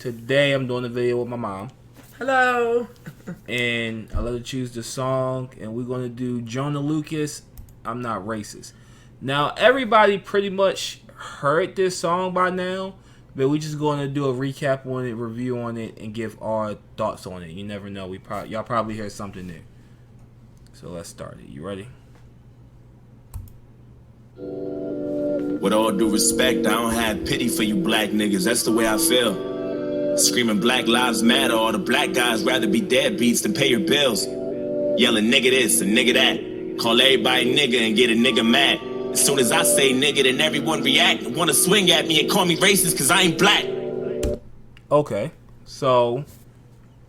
Today I'm doing a video with my mom. Hello. And I let her choose the song, and we're going to do Joyner Lucas, I'm Not Racist. Now, everybody pretty much heard this song by now, but we're just going to do a recap on it, review on it, and give our thoughts on it. You never know. Y'all probably heard something new. So let's start it. You ready? With all due respect, I don't have pity for you black niggas. That's the way I feel. Screaming Black Lives Matter, all the black guys rather be deadbeats than pay your bills. Yelling nigga this and nigga that. Call everybody nigga and get a nigga mad. As soon as I say nigga, then everyone react and wanna swing at me and call me racist cause I ain't black. Okay, so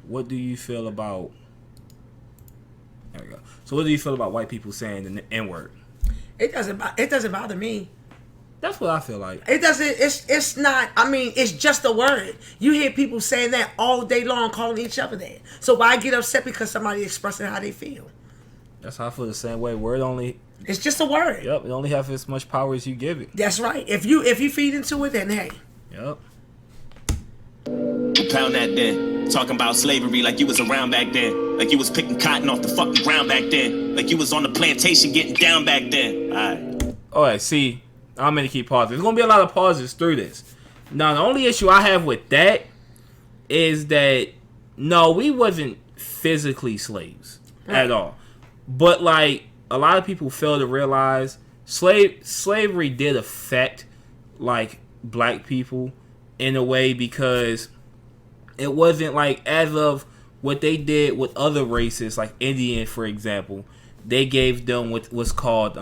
what do you feel about... There we go. So what do you feel about white people saying the N-word? It doesn't bother me. That's what I feel like. It doesn't. It's not. I mean, it's just a word. You hear people saying that all day long, calling each other that. So why get upset because somebody expressing how they feel? That's how I feel the same way. It's just a word. Yep. It only have as much power as you give it. That's right. If you feed into it, then hey. Yep. Pound that then. Talking about slavery like you was around back then. Like you was picking cotton off the fucking ground back then. Like you was on the plantation getting down back then. Alright, see, I'm gonna keep pausing. There's gonna be a lot of pauses through this. Now, the only issue I have with that is that no, we wasn't physically slaves at all. But like a lot of people fail to realize slavery did affect like black people in a way, because it wasn't like as of what they did with other races, like Indian, for example. They gave them what's called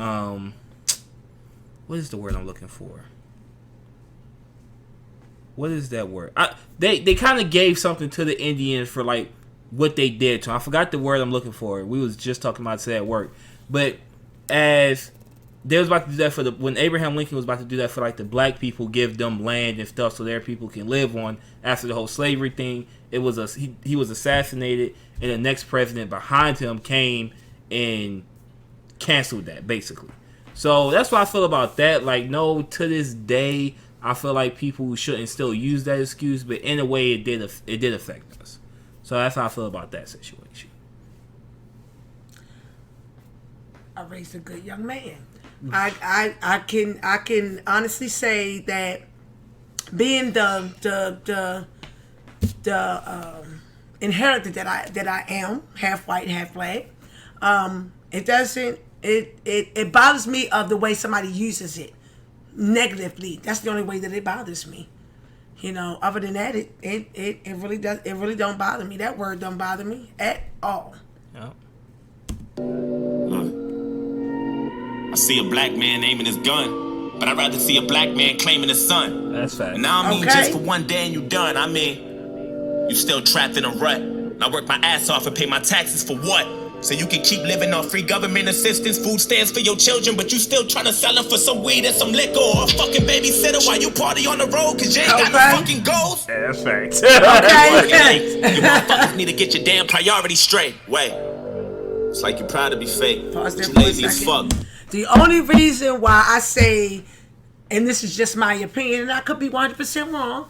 what is the word I'm looking for? What is that word? They kind of gave something to the Indians for like what they did to them. I forgot the word I'm looking for. We was just talking about today at work. But as they was about to do that when Abraham Lincoln was about to do that for like the black people, give them land and stuff so their people can live on after the whole slavery thing. It was he was assassinated, and the next president behind him came and canceled that basically. So that's what I feel about that. Like, no, to this day, I feel like people shouldn't still use that excuse, but in a way, it did affect us. So that's how I feel about that situation. I raised a good young man. I can honestly say that being the inherited that I am, half white, half black, it doesn't. It bothers me of the way somebody uses it negatively. That's the only way that it bothers me. You know, other than that, it really does. It really don't bother me. That word don't bother me at all. Yep. I see a black man aiming his gun, but I'd rather see a black man claiming his son. That's fact. And I don't mean just for one day and you done. I mean, you still trapped in a rut. And I work my ass off and pay my taxes for what? So you can keep living on free government assistance, food stamps for your children, but you still trying to sell them for some weed and some liquor, or a fucking babysitter while you party on the road cause you ain't got no fucking goals? Yeah, that's fact. Okay. You motherfuckers need to get your damn priorities straight. Wait. It's like you're proud to be fake. Pause there You for a lazy as second. fuck. The only reason why I say, and this is just my opinion, and I could be 100% wrong,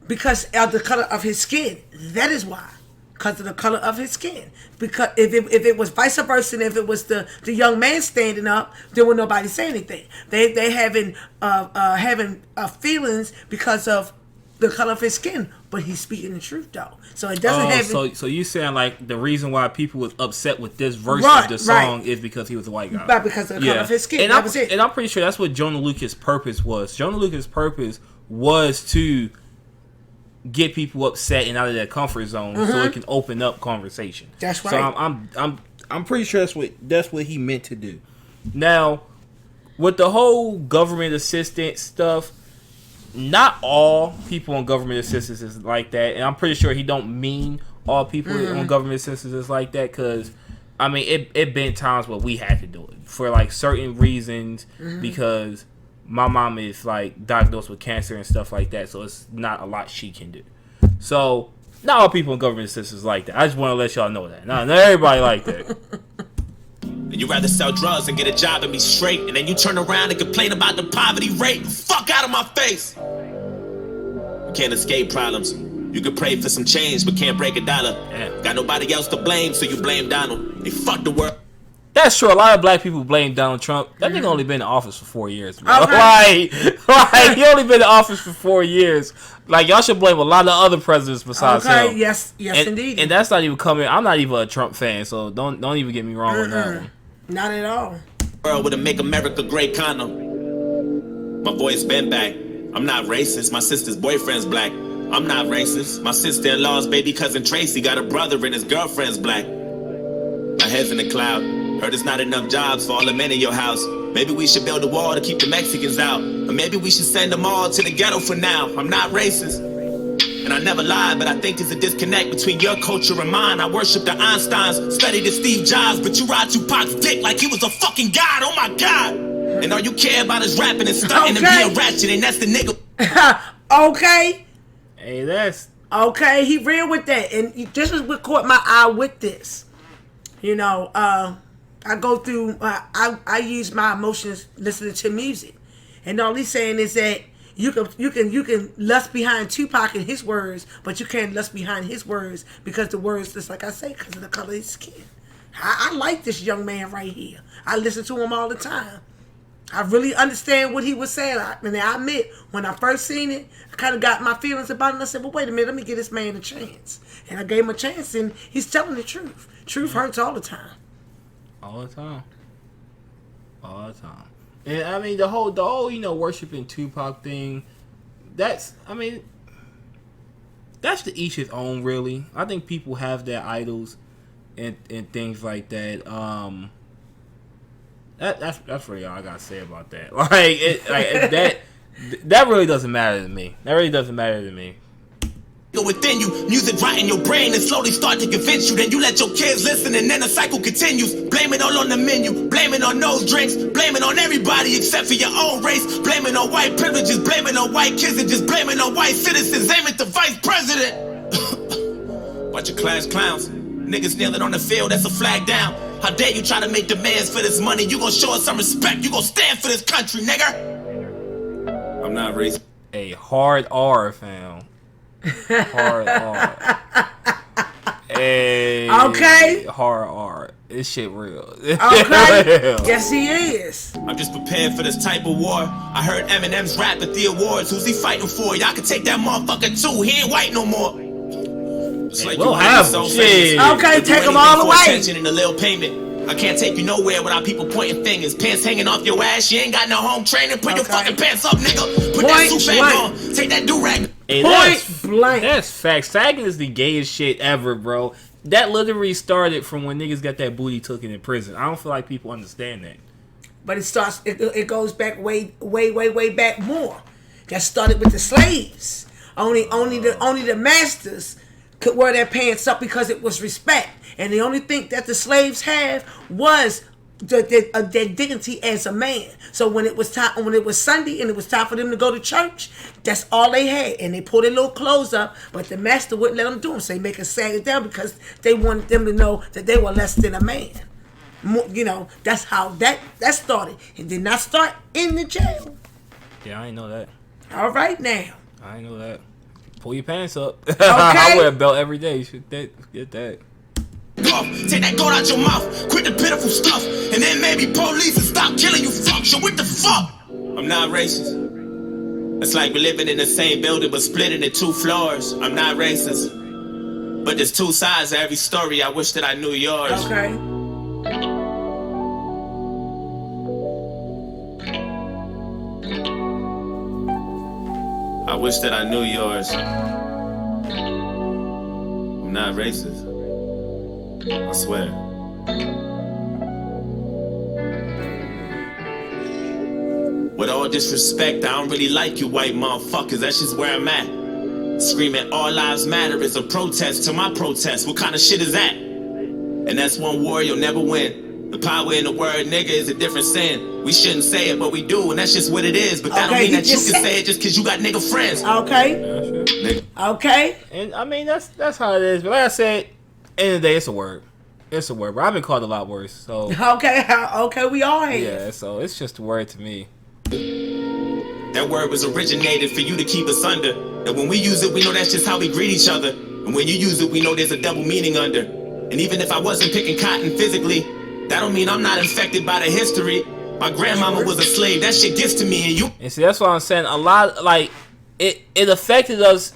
because of the color of his skin. That is why. Because of the color of his skin. Because if it was vice versa, and if it was the young man standing up, then would nobody say anything. They having feelings because of the color of his skin, but he's speaking the truth though. So it doesn't have. So you saying like the reason why people was upset with this verse of the song is because he was a white guy, but because of the color of his skin. And I'm pretty sure that's what Joyner Lucas' purpose was. Joyner Lucas' purpose was to get people upset and out of their comfort zone, so it can open up conversation. That's right. So I'm pretty sure that's what he meant to do. Now, with the whole government assistance stuff, not all people on government assistance is like that, and I'm pretty sure he don't mean all people on government assistance is like that, because I mean it been times where we had to do it for like certain reasons, because my mom is like diagnosed with cancer and stuff like that, so it's not a lot she can do. So not all people in government assistance like that. I just want to let y'all know that. Not everybody like that. And you rather sell drugs and get a job and be straight, and then you turn around and complain about the poverty rate. Fuck out of my face. can't escape problems. You can pray for some change, but can't break a dollar. Got nobody else to blame, so you blame Donald. They fuck the world. That's true. A lot of black people blame Donald Trump. That nigga only been in office for 4 years, bro. Okay. Like, he only been in office for 4 years. Like, y'all should blame a lot of other presidents besides him. Yes, indeed. And that's not even coming. I'm not even a Trump fan, so don't even get me wrong with that one. Not at all. World would make America great kinda. My voice been back. I'm not racist. My sister's boyfriend's black. I'm not racist. My sister-in-law's baby cousin Tracy got a brother and his girlfriend's black. My head's in the cloud. Heard there's not enough jobs for all the men in your house. Maybe we should build a wall to keep the Mexicans out. Or maybe we should send them all to the ghetto for now. I'm not racist. And I never lied, but I think there's a disconnect between your culture and mine. I worship the Einsteins, studied the Steve Jobs, but you ride Tupac's dick like he was a fucking god. Oh my God. And all you care about is rapping and stunting and being ratchet, and that's the nigga. Okay. Hey, that's... Okay, he real with that. And this is what caught my eye with this. You know, I go through, I use my emotions listening to music. And all he's saying is that you can lust behind Tupac and his words, but you can't lust behind his words because the words, just like I say, because of the color of his skin. I like this young man right here. I listen to him all the time. I really understand what he was saying. And I admit, when I first seen it, I kind of got my feelings about it. And I said, well, wait a minute, let me give this man a chance. And I gave him a chance, and he's telling the truth. Truth hurts all the time. All the time. All the time. And I mean, the whole, you know, worshiping Tupac thing, that's to each his own, really. I think people have their idols and things like that. That's really all I gotta say about that. That really doesn't matter to me. That really doesn't matter to me. Within you, music right in your brain and slowly start to convince you. Then you let your kids listen and then the cycle continues. Blame it all on the menu, blame it on those drinks, blame it on everybody except for your own race. Blame it on white privileges, blame it on white kids, and just blame it on white citizens. Aim at the vice president. Bunch of class clowns, niggas kneeling on the field, that's a flag down. How dare you try to make demands for this money? You gon' show us some respect, you gon' stand for this country, nigga. I'm not racist. A hard R, fam. Hard R. Hey, okay. Hard R. This shit real. Okay. Yes, he is. I'm just prepared for this type of war. I heard Eminem's rap at the awards. Who's he fighting for? Y'all can take that motherfucker too. He ain't white no more. It's like we'll you have so shit. Okay, take them all away. Attention and a little payment. I can't take you nowhere without people pointing fingers. Pants hanging off your ass. You ain't got no home training. Put your fucking pants up, nigga. Put that suit back on. Take that do-rag. Hey, Point blank. That's facts. Sagging is the gayest shit ever, bro. That literally started from when niggas got that booty taken in prison. I don't feel like people understand that. But it goes back way back more. That started with the slaves. Only the masters could wear their pants up because it was respect. And the only thing that the slaves have was their dignity as a man. So when it was Sunday and it was time for them to go to church, that's all they had. And they pulled their little clothes up, but the master wouldn't let them do them. So they make us sag it down because they wanted them to know that they were less than a man. You know, that's how that started. It did not start in the jail. Yeah, I ain't know that. All right now. I ain't know that. Pull your pants up. Okay. I wear a belt every day. You should get that. Take that gold out your mouth, quit the pitiful stuff, and then maybe police and stop killing you fucks. So what the fuck? I'm not racist. It's like we're living in the same building but split into 2 floors. I'm not racist. But there's 2 sides to every story. I wish that I knew yours. Okay. I wish that I knew yours. I'm not racist. I swear. With all disrespect, I don't really like you white motherfuckers. That's just where I'm at. Screaming all lives matter is a protest to my protest. What kind of shit is that? And that's one war you'll never win. The power in the word nigga is a different sin. We shouldn't say it, but we do, and that's just what it is. But that don't mean that you can say it just because you got nigga friends. Okay. Yeah, sure. Okay. And I mean, that's how it is. But like I said, end of the day, it's a word. It's a word. But I've been called a lot worse. So okay, we all hate. Yeah, so it's just a word to me. That word was originated for you to keep us under. That when we use it, we know that's just how we greet each other. And when you use it, we know there's a double meaning under. And even if I wasn't picking cotton physically, that don't mean I'm not infected by the history. My grandmama was a slave. That shit gets to me, and you. And see, that's what I'm saying. A lot, like, it affected us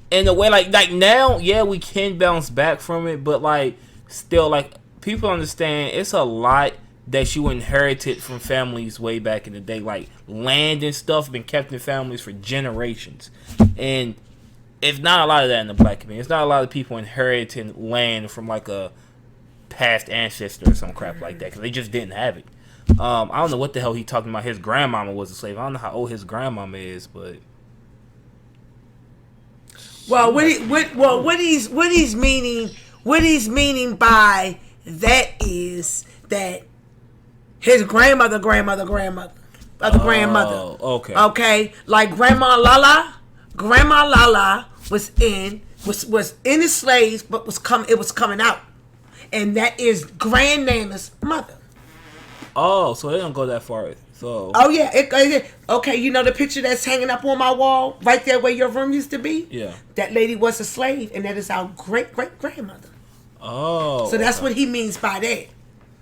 in a way, like now, yeah, we can bounce back from it, but like, still, like, people understand it's a lot that you inherited from families way back in the day. Like, land and stuff been kept in families for generations, and it's not a lot of that in the black community. It's not a lot of people inheriting land from like a past ancestor or some crap like that, because they just didn't have it. I don't know what the hell he talking about. His grandmama was a slave. I don't know how old his grandmama is, but well, what he's meaning by that is that his grandmother, okay, like Grandma Lala was in the slaves, but it was coming out, and that is Grandnana's mother. Oh, so they don't go that far. So oh yeah, okay. You know the picture that's hanging up on my wall right there where your room used to be. Yeah, that lady was a slave, and that is our great grandmother. Oh, so that's what he means by that.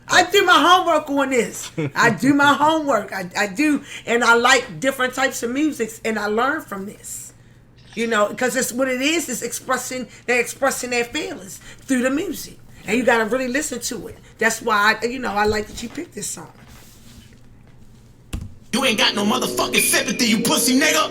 I do my homework on this. I do my homework. I do, and I like different types of music, and I learn from this. You know, because it's what it is. They're expressing their feelings through the music, and you got to really listen to it. That's why I like that you picked this song. You ain't got no motherfucking sympathy, you pussy nigga.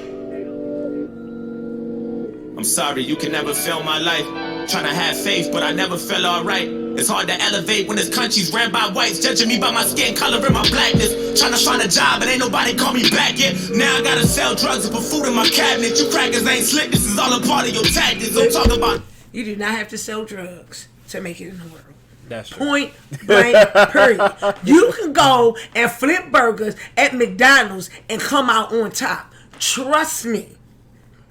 I'm sorry, you can never feel my life. Tryna have faith, but I never felt alright. It's hard to elevate when this country's ran by whites, judging me by my skin color and my blackness. Tryna find a job, and ain't nobody call me back yet. Now I gotta sell drugs and put food in my cabinet. You crackers ain't slick, this is all a part of your tactics. I'm talking about. You do not have to sell drugs to make it in the world. That's true. Point blank, period. You can go and flip burgers at McDonald's and come out on top. Trust me.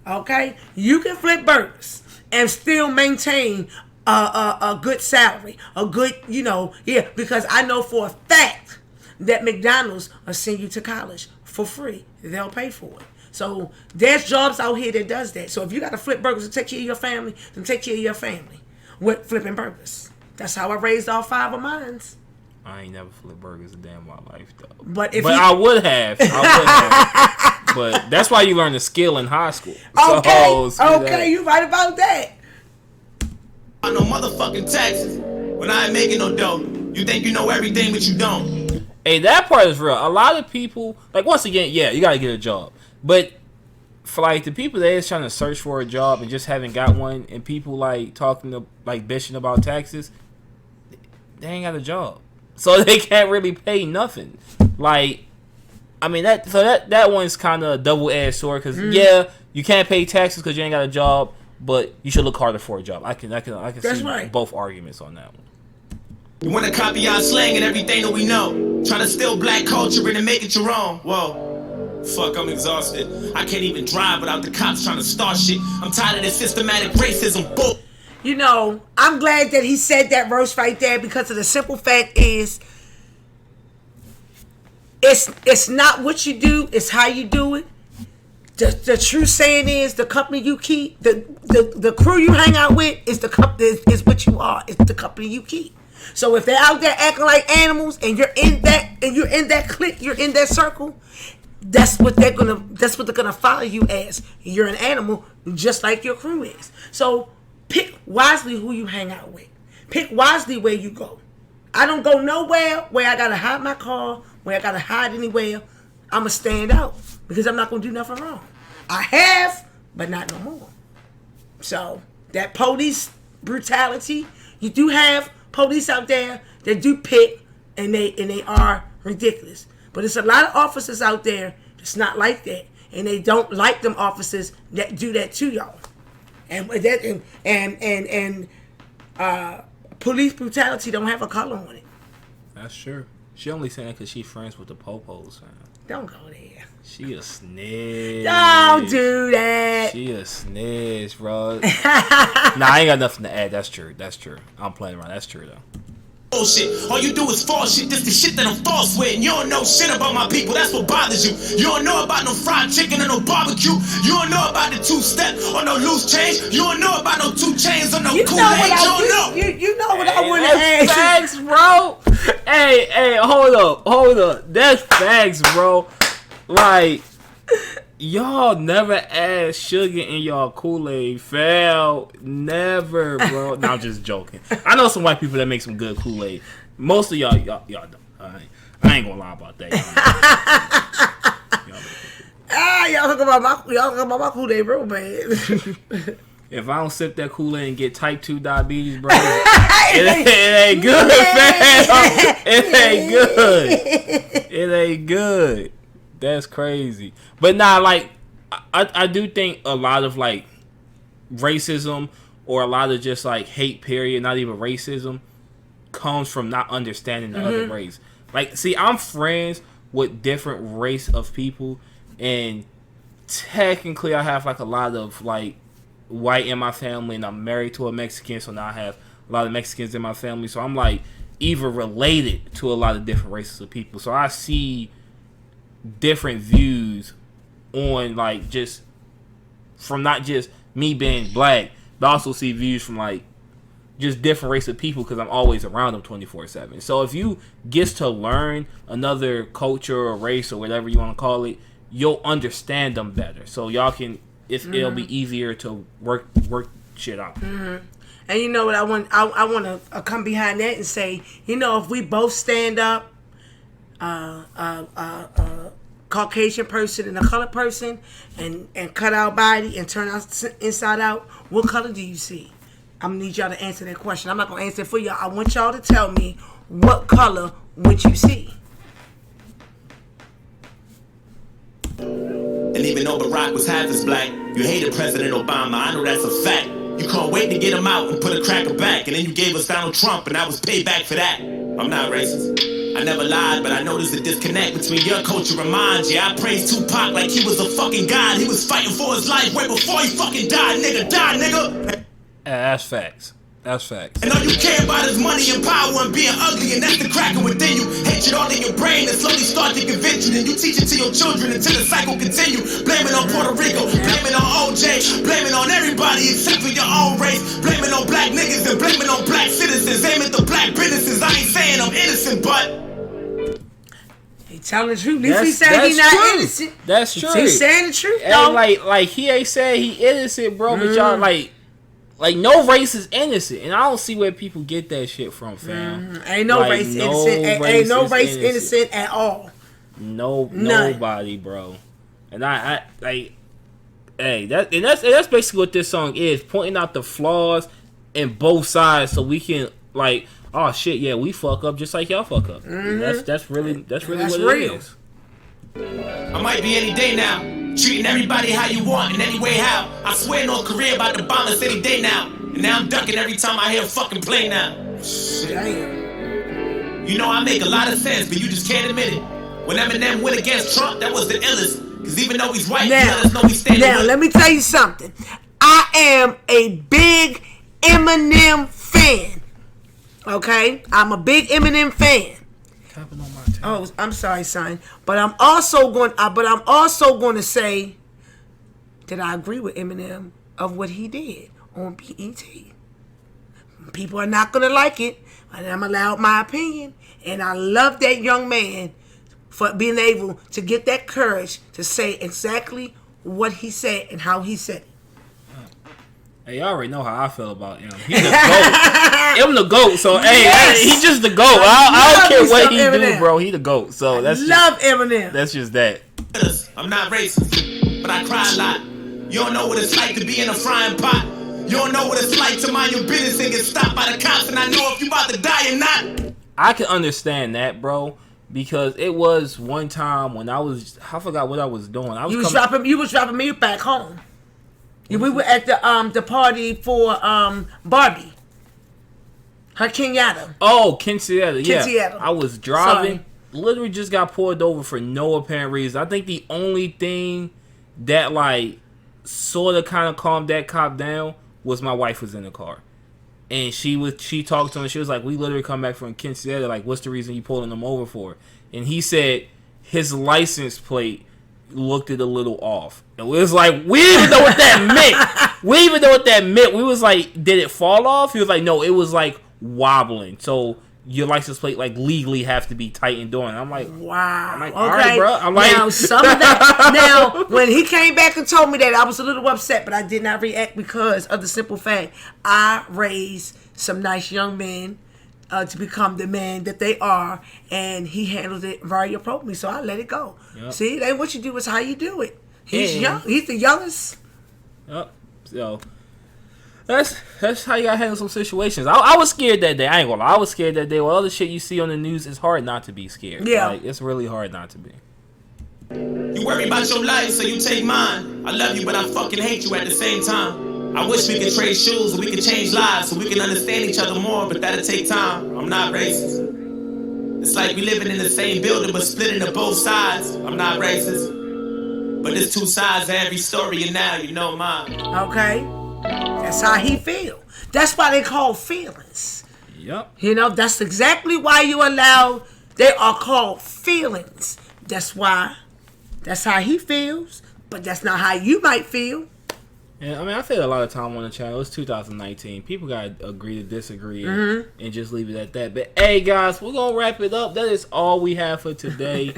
Okay? You can flip burgers and still maintain a good salary. A good, because I know for a fact that McDonald's will send you to college for free. They'll pay for it. So there's jobs out here that does that. So if you got to flip burgers to take care of your family, then take care of your family with flipping burgers. That's how I raised all 5 of mine. I ain't never flipped burgers a day in my life, though. But I would have. But that's why you learn the skill in high school. Okay, you right about that. I know motherfucking taxes when I ain't making no dough. You think you know everything, but you don't. Hey, that part is real. A lot of people, like, once again, yeah, you gotta get a job. But for like the people that is trying to search for a job and just haven't got one, and people like talking to like bitching about taxes, they ain't got a job, so they can't really pay nothing. Like, I mean that one's kind of a double-edged sword, because yeah, you can't pay taxes because you ain't got a job, but you should look harder for a job. I can That's see right. Both arguments on that one. You wanna copy our slang and everything that we know, trying to steal black culture and make it your own. Whoa, fuck, I'm exhausted. I can't even drive without the cops trying to start shit. I'm tired of this systematic racism bull. You know, I'm glad that he said that verse right there, because of the simple fact is, it's not what you do, it's how you do it. The true saying is, the company you keep, the crew you hang out with is is what you are. It's the company you keep. So if they're out there acting like animals, and you're in that clique, you're in that circle, that's what they're gonna follow you as. You're an animal, just like your crew is. So pick wisely who you hang out with. Pick wisely where you go. I don't go nowhere where I gotta hide my car, where I gotta hide anywhere. I'ma stand out, because I'm not gonna do nothing wrong. I have, but not no more. So that police brutality, you do have police out there that do pick, and they are ridiculous. But there's a lot of officers out there that's not like that, and they don't like them officers that do that to y'all. And police brutality don't have a color on it. That's true. She only saying because she's friends with the Popos, fam. Don't go there. She a snitch. Don't do that. She a snitch, bro. Nah, I ain't got nothing to add. That's true. I'm playing around. That's true, though. Bullshit. All you do is false shit. This the shit that I'm false with. And you don't know shit about my people. That's what bothers you. You don't know about no fried chicken or no barbecue. You don't know about the two-step or no loose change. You don't know about no 2 chains or no Kool-Aid. You don't know. You know what I want to ask. Facts, bro. Hey, hold up. That's facts, bro. Like, y'all never add sugar in y'all Kool-Aid, fam. Never, bro. No, I'm just joking. I know some white people that make some good Kool-Aid. Most of y'all don't. I ain't gonna lie about that. Y'all talking about my Kool-Aid real bad. If I don't sip that Kool-Aid and get type 2 diabetes, bro, it ain't good, fam. It ain't good. It ain't good. That's crazy. But nah, like, I do think a lot of, like, racism or a lot of just, like, hate, period, not even racism, comes from not understanding the other race. Like, see, I'm friends with different race of people, and technically I have, like, a lot of, like, white in my family, and I'm married to a Mexican, so now I have a lot of Mexicans in my family, so I'm, like, even related to a lot of different races of people. So I see different views on, like, just from not just me being black, but also see views from, like, just different race of people because I'm always around them 24/7. So if you get to learn another culture or race or whatever you want to call it, you'll understand them better. So y'all can, it'll be easier to work shit out. And you know what I want to come behind that and say, you know, if we both stand up, Caucasian person and a colored person, and cut our body and turn us inside out, what color do you see? I'm gonna need y'all to answer that question. I'm not gonna answer it for y'all. I want y'all to tell me what color would you see. And even though Barack was half as black, you hated President Obama. I know that's a fact. You can't wait to get him out and put a cracker back. And then you gave us Donald Trump, and that was payback for that. I'm not racist. I never lied, but I noticed a disconnect between your culture and mine. Yeah, I praised Tupac like he was a fucking god. He was fighting for his life way before he fucking died, nigga. Die, nigga. That's facts. That's facts. And all you care about is money and power and being ugly, and that's the cracker within you. Hatred all in your brain and slowly start to convince you. Then you teach it to your children until the cycle continue. Blame it on Puerto Rico, blame it on OJ, blame it on everybody except for your own race. Blame it on black niggas and blame it on black citizens. Aim at the black businesses. I ain't saying I'm innocent, but he telling the truth. At least he said he not innocent. That's true. He's saying the truth, though. though. Like he ain't saying he innocent, bro. But y'all like no race is innocent, and I don't see where people get that shit from, fam. Ain't no race innocent. Ain't no race innocent at all. Nobody, bro. And I like, hey, that's basically what this song is, pointing out the flaws in both sides, so we can like, oh shit, yeah, we fuck up just like y'all fuck up. That's really what it is. I might be any day now, treating everybody how you want in any way how. I swear North Korea about to bomb us any day now. And now I'm ducking every time I hear a fucking plane now. Damn. You know I make a lot of sense, but you just can't admit it. When Eminem went against Trump, that was the illest. Because even though he's white, now, let us know he's standing now, with. let me tell you something. I am a big Eminem fan. Okay? I'm a big Eminem fan. Oh, I'm sorry, son. But I'm also going to say that I agree with Eminem of what he did on BET. People are not going to like it, but I'm allowed my opinion. And I love that young man for being able to get that courage to say exactly what he said and how he said it. Hey, y'all already know how I feel about him. He's the GOAT. Him the GOAT. So, yes. Hey, he's just the GOAT. I don't care what he do, bro. He the GOAT. So that's love Eminem. That's just that. I'm not racist, but I cry a lot. You don't know what it's like to be in a frying pot. You don't know what it's like to mind your business and get stopped by the cops, and I know if you about to die or not. I can understand that, bro, because it was one time when I forgot what I was doing. You was dropping me back home. We were at the party for Barbie. Her Kenyatta. Oh, Kenyatta, yeah. Kenyatta. I was driving. Literally just got pulled over for no apparent reason. I think the only thing that like sort of kind of calmed that cop down was my wife was in the car. And she talked to him. She was like, "We literally come back from Kinsey. Like, what's the reason you pulling them over for?" And he said his license plate looked it a little off. And we was like, we didn't even know what that meant. We was like, did it fall off? He was like, no, it was like wobbling. So your license plate like legally have to be tightened on. I'm like, wow. okay, all right, bro. I'm like, now some of that. Now when he came back and told me that, I was a little upset, but I did not react because of the simple fact I raised some nice young men to become the man that they are, and he handled it very appropriately. So I let it go. Yep. See, that what you do is how you do it. He's Yeah. young. He's the youngest. Yep. So that's how you gotta handle some situations. I was scared that day. I ain't gonna lie. I was scared that day. Well, all the shit you see on the news, it's hard not to be scared. Yeah. Like, it's really hard not to be. You worry about your life, so you take mine. I love you, but I fucking hate you at the same time. I wish we could trade shoes, so we could change lives, so we can understand each other more, but that'll take time. I'm not racist. It's like we living in the same building, but split into both sides. I'm not racist. But there's two sides to every story, and now you know mine. Okay, that's how he feel. That's why they call feelings. Yep. You know, that's exactly why you allow. They are called feelings. That's why. That's how he feels, but that's not how you might feel. Yeah, I mean, I said a lot of time on the channel. It's 2019. People gotta agree to disagree and just leave it at that. But hey, guys, we're gonna wrap it up. That is all we have for today.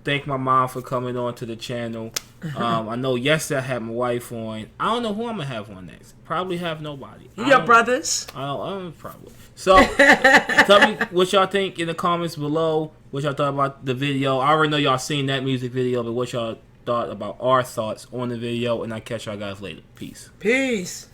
Thank my mom for coming on to the channel. I know yesterday I had my wife on. I don't know who I'm gonna have on next. Probably have nobody. Your brothers. I don't probably. So tell me what y'all think in the comments below. What y'all thought about the video. I already know y'all seen that music video, but what y'all thought about our thoughts on the video, and I'll catch y'all guys later. Peace. Peace.